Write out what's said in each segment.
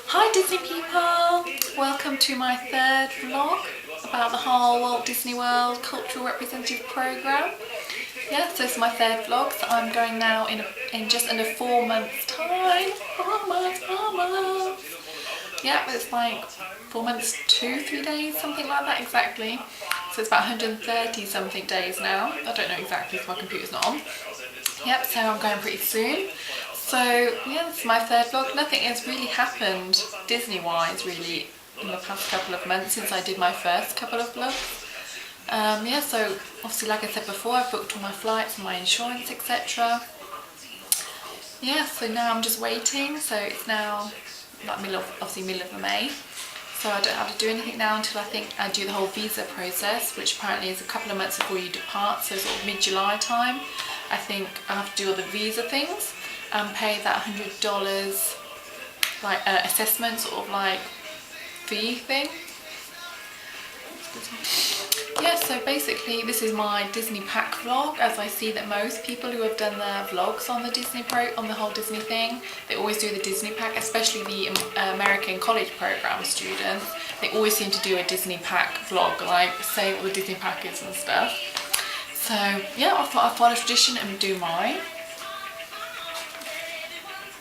Hi Disney people! Welcome to my third vlog about the whole Walt Disney World Cultural Representative Programme. Yeah, so it's my third vlog, so I'm going now in just under 4 months time. 4 months. Yeah, it's like 4 months, 2-3 days, something like that exactly. So it's about 130 something days now. I don't know exactly because my computer's not on. Yep, so I'm going pretty soon. So yeah, this is my third vlog. Nothing has really happened Disney-wise really in the past couple of months since I did my first couple of vlogs. Yeah, so obviously like I said before, I've booked all my flights and my insurance, etc. Yeah, so now I'm just waiting. So it's now like middle of May. So I don't have to do anything now until I think I do the whole visa process, which apparently is a couple of months before you depart, so sort of mid-July time. I think I have to do all the visa things and pay that $100 like assessment sort of like fee thing. Yeah, so basically this is my Disney pack vlog, as I see that most people who have done their vlogs on the on the whole Disney thing, they always do the Disney pack, especially the American college program students. They always seem to do a Disney pack vlog, like say what the Disney pack is and stuff. So yeah, I thought I'd follow tradition and do mine.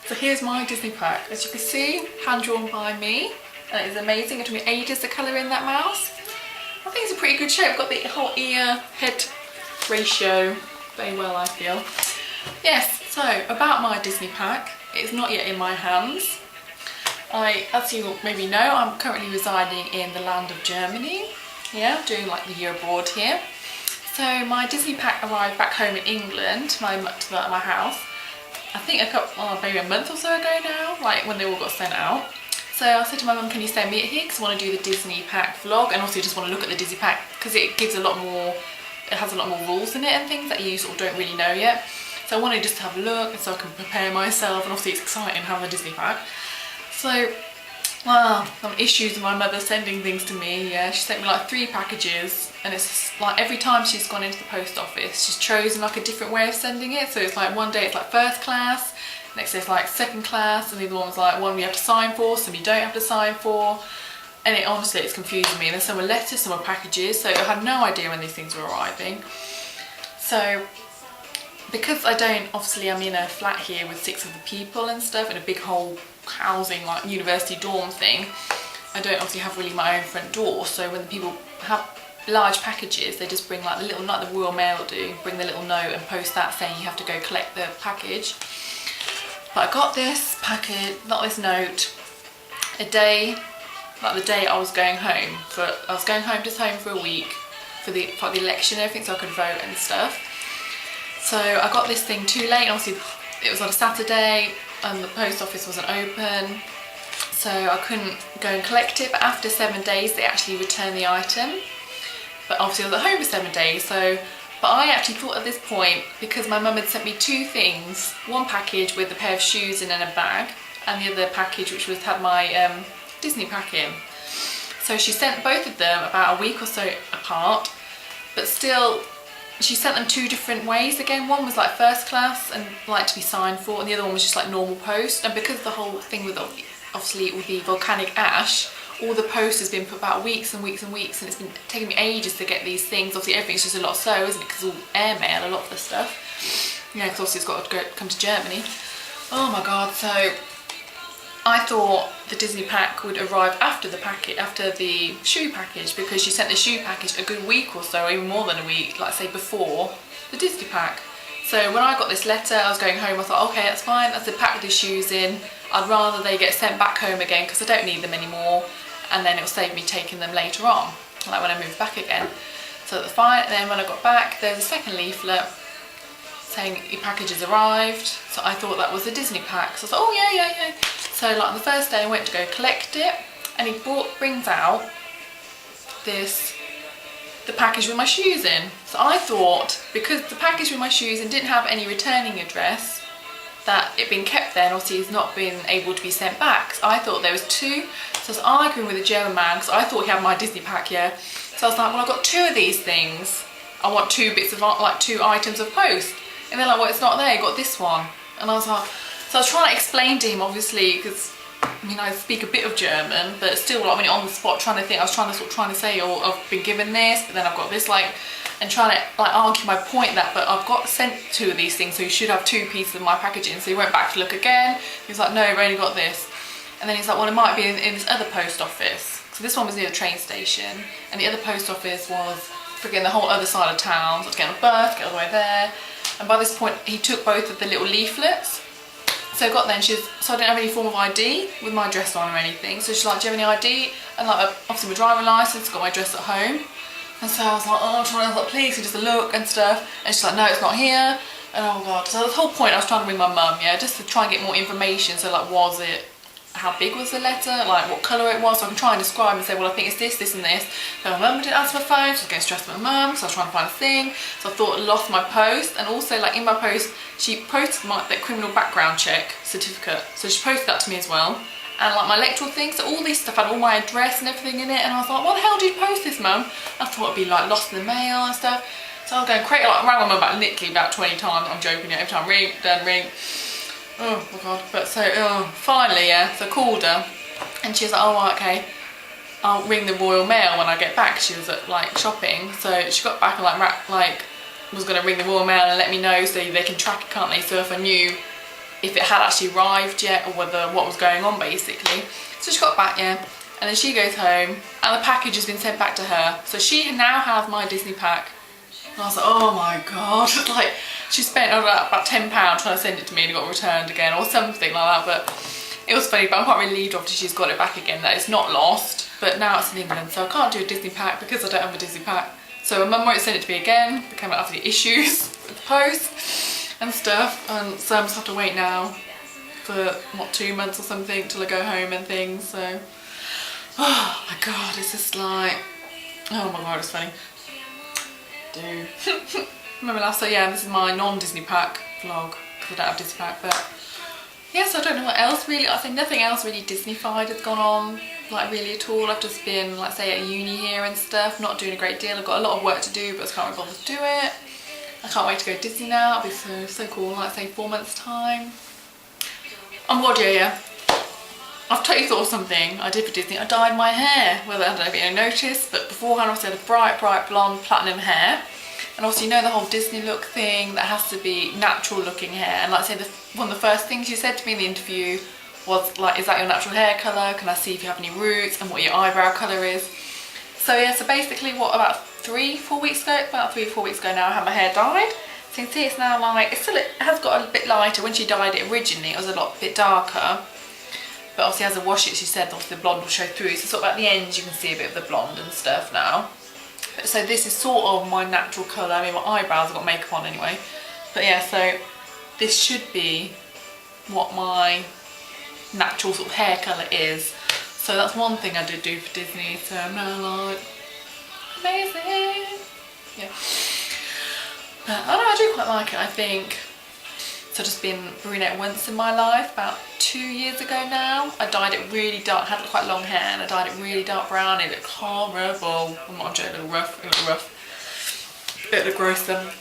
So here's my Disney pack. As you can see, hand drawn by me. And it is amazing. It took me ages to colour in that mouse. I think it's a pretty good shape. I've got the whole ear-head ratio very well, I feel. Yes, so about my Disney pack. It's not yet in my hands. As you maybe know, I'm currently residing in the land of Germany. Yeah, doing like the year abroad here. So my Disney pack arrived back home in England, to my house. I think maybe a month or so ago now, like when they all got sent out. So I said to my mum, can you send me it here, because I want to do the Disney pack vlog, and also just want to look at the Disney pack because it gives a lot more, it has a lot more rules in it and things that you sort of don't really know yet. So I wanted just to have a look and so I can prepare myself, and obviously it's exciting having a Disney pack. So, well, some issues with my mother sending things to me. Yeah, she sent me like 3 packages, and it's just, like every time she's gone into the post office, she's chosen like a different way of sending it. So it's like one day it's like first class, next day it's like second class, and the other one's like one you have to sign for, some you don't have to sign for. And it honestly, it's confusing me. And then some were letters, some were packages, so I had no idea when these things were arriving. So because I'm in a flat here with 6 other people and stuff, in a big whole housing like university dorm thing, I don't obviously have really my own front door. So when the people have large packages, they just bring like the little, like the Royal Mail do, bring the little note and post that saying you have to go collect the package. But I got this package, not this note, a day, like the day I was going home. I was going home for a week for the election and everything, so I could vote and stuff. So I got this thing too late. Obviously it was on a Saturday and the post office wasn't open, so I couldn't go and collect it. But after 7 days they actually returned the item. But obviously I was at home for 7 days, but I actually thought at this point, because my mum had sent me 2 things, one package with a pair of shoes in and a bag, and the other package which had my Disney pack in. So she sent both of them about a week or so apart, but still she sent them 2 different ways again. One was like first class and like to be signed for, and the other one was just like normal post. And because the whole thing with obviously with the volcanic ash, all the post has been put about weeks and weeks and weeks, and it's been taking me ages to get these things. Obviously everything's just a lot slow, isn't it, because it's all airmail, a lot of the stuff. Yeah, because obviously it's got to come to Germany. Oh my god, so I thought the Disney pack would arrive after the shoe package, because she sent the shoe package a good week or so, even more than a week, like say before the Disney pack. So when I got this letter, I was going home, I thought, okay, that's fine, that's the pack with the shoes in. I'd rather they get sent back home again because I don't need them anymore, and then it'll save me taking them later on, like when I move back again. So that's fine. And then when I got back, there's a second leaflet saying your package has arrived. So I thought that was the Disney pack. So I was like, oh yeah. So like on the first day I went to go collect it, and he brings out the package with my shoes in. So I thought, because the package with my shoes in didn't have any returning address, that it'd been kept there and obviously it's not been able to be sent back. So I thought there was 2. So I was arguing with the German man because I thought he had my Disney pack, yeah. So I was like, well, I've got 2 of these things. I want 2 bits of, like 2 items of post. And they're like, well, it's not there, you got this one. And I was like, so I was trying to explain to him, obviously, because I mean, I speak a bit of German, but still, like when you're on the spot trying to think, I was trying to say, oh, I've been given this, but then I've got this, like, and trying to like argue my point that, but I've got sent 2 of these things, so you should have 2 pieces of my packaging. So he went back to look again. He was like, no, I've only got this. And then he's like, well, it might be in this other post office. So this one was near the train station, and the other post office was freaking the whole other side of town. So I was getting a bus, get all the way there. And by this point, he took both of the little leaflets. So I got there, and so I didn't have any form of ID with my address on or anything. So she's like, do you have any ID? And like, obviously my driving license, got my address at home. And so I was like, oh, I'm trying to, like, please, just a look and stuff. And she's like, no, it's not here. And oh God. So the whole point, I was trying to ring my mum, yeah, just to try and get more information. So like, was it, how big was the letter? Like what colour it was? So I can try and describe and say, well, I think it's this, this and this. But my mum didn't answer my phone, so I was getting stressed with my mum. So I was trying to find a thing. So I thought I lost my post. And also like in my post, she posted that criminal background check certificate. So she posted that to me as well. And like my electoral thing, so all this stuff had all my address and everything in it, and I was like, what the hell do you post this, mum? I thought it'd be like lost in the mail and stuff. So I was going crazy, like I rang my mum literally about 20 times, I'm joking, every time ring, done, ring. Oh my God, but so, finally, yeah, so I called her, and she was like, oh, okay, I'll ring the Royal Mail when I get back. She was at like shopping, so she got back and like was gonna ring the Royal Mail and let me know so they can track it, can't they? So if I knew if it had actually arrived yet or whether what was going on basically. So she got back, yeah, and then she goes home and the package has been sent back to her. So she now has my Disney pack. And I was like, oh my God, like she spent about £10 trying to send it to me and it got returned again or something like that. But it was funny, but I'm quite relieved after she's got it back again that it's not lost, but now it's in England, so I can't do a Disney pack because I don't have a Disney pack. So my mum won't send it to me again, there came out after the issues with the post and stuff, and so I just have to wait now for what, 2 months or something till I go home and things. So oh my God, it's just like, oh my God, it's funny. Do remember last, so yeah, this is my non-Disney pack vlog because I don't have Disney pack. But yeah, so I don't know what else really, I think nothing else really Disney-fied has gone on like really at all. I've just been like say at uni here and stuff, not doing a great deal. I've got a lot of work to do, but I just can't really bother to do it. I can't wait to go to Disney now. It'll be so cool, like say 4 months time. Oh my God, yeah. I've totally thought of something I did for Disney. I dyed my hair. Well, I don't know if you noticed, but beforehand I had a bright blonde platinum hair. And obviously you know the whole Disney look thing, that has to be natural looking hair. And like I say, one of the first things you said to me in the interview was like, is that your natural hair colour? Can I see if you have any roots and what your eyebrow colour is? So yeah, so basically what, about 3 or 4 weeks ago, about 3 or 4 weeks ago now, I had my hair dyed. So you can see it's now like, it has got a bit lighter. When she dyed it originally, it was a bit darker. But obviously as I wash it, she said obviously the blonde will show through. So sort of at the end you can see a bit of the blonde and stuff now. But so this is sort of my natural colour. I mean my eyebrows, I've got makeup on anyway. But yeah, so this should be what my natural sort of hair colour is. So that's one thing I did do for Disney. So I'm now like, amazing. Yeah. But I don't know, I do quite like it, I think. So I've just been brunette once in my life, about 2 years ago now. I dyed it really dark, had quite long hair, and I dyed it really dark brown. It looked horrible. I'm not joking, it looked rough. It looked gross then.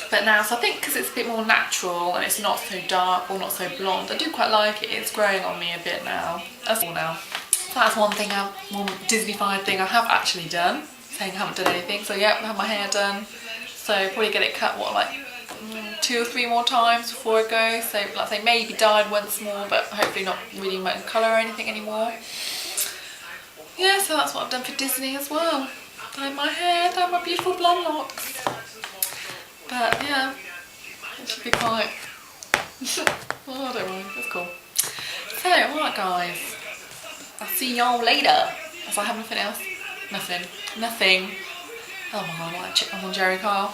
But now, so I think because it's a bit more natural and it's not so dark or not so blonde, I do quite like it. It's growing on me a bit now. That's all now. So that's one thing, one Disney-fied thing I have actually done. Saying I haven't done anything. So yeah, I have my hair done. So probably get it cut, what, like 2 or 3 more times before I go. So like I say, maybe dyed once more, but hopefully not really much colour or anything anymore. Yeah, so that's what I've done for Disney as well. Dyed my hair, dyed my beautiful blonde locks. But yeah, it should be quite, oh, I don't mind, that's cool. So, alright guys, I'll see y'all later. As I have nothing else. Nothing. Oh my God, like chip on Jerry Kyle.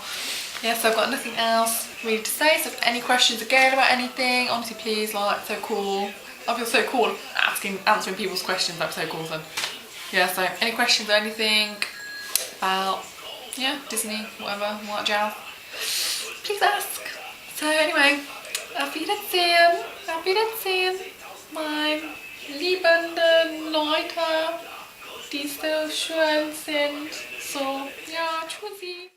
Yeah, so I've got nothing else really to say. So if any questions again about anything, honestly please, like, so cool. I feel so cool answering people's questions, that's so cool. So yeah, so any questions or anything about, yeah, Disney, whatever, what jazz, please ask. So anyway, auf Wiedersehen, mein liebenden Leute, die so schön sind. So, ja, tschüssi.